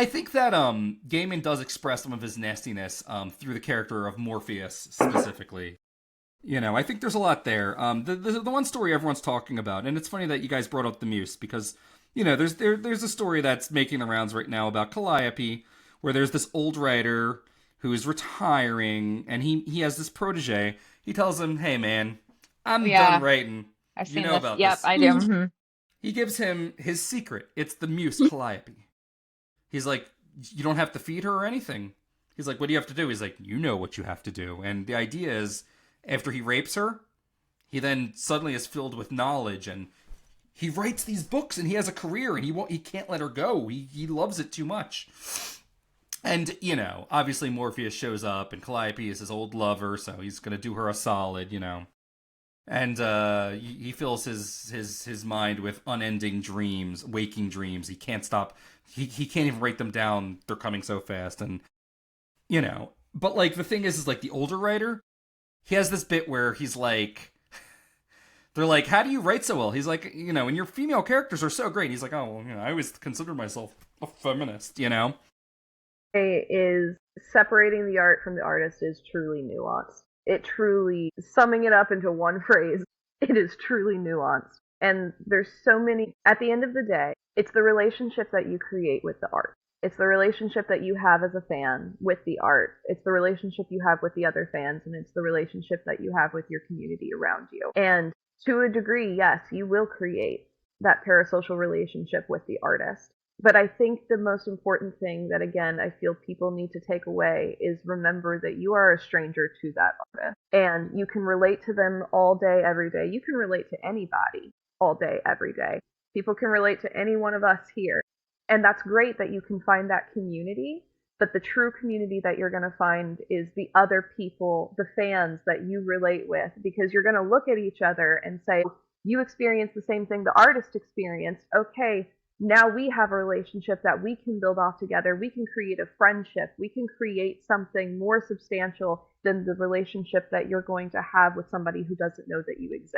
I think that Gaiman does express some of his nastiness through the character of Morpheus specifically. I think there's a lot there. The one story everyone's talking about, and it's funny that you guys brought up the Muse because there's a story that's making the rounds right now about Calliope, where there's this old writer who is retiring, and he has this protege. He tells him, "Hey man, I'm done Yeah, writing. I've You seen know this. about Yep, this." I do. Mhm. He gives him his secret. It's the Muse Calliope. He's like, "You don't have to feed her or anything." He's like, "What do you have to do?" He's like, "You know what you have to do." And the idea is, after he rapes her, he then suddenly is filled with knowledge, and he writes these books, and he has a career, and he can't let her go. He loves it too much. And obviously Morpheus shows up, and Calliope is his old lover, so he's gonna do her a solid. And he fills his mind with unending dreams, waking dreams. He can't stop. He can't even write them down. They're coming so fast, and But like the thing is like the older writer, he has this bit where he's like, they're like, "How do you write so well?" He's like, "And your female characters are so great." He's like, "Oh, well, I always considered myself a feminist." Is separating the art from the artist is truly nuanced. It truly, summing it up into one phrase, it is truly nuanced. And there's so many, at the end of the day, it's the relationship that you create with the art. It's the relationship that you have as a fan with the art. It's the relationship you have with the other fans, and it's the relationship that you have with your community around you. And to a degree, yes, you will create that parasocial relationship with the artist. But I think the most important thing that, again, I feel people need to take away is remember that you are a stranger to that artist. And you can relate to them all day, every day. You can relate to anybody all day, every day. People can relate to any one of us here. And that's great that you can find that community. But the true community that you're going to find is the other people, the fans that you relate with, because you're going to look at each other and say, you experience the same thing the artist experienced. Okay, now we have a relationship that we can build off together. We can create a friendship. We can create something more substantial than the relationship that you're going to have with somebody who doesn't know that you exist.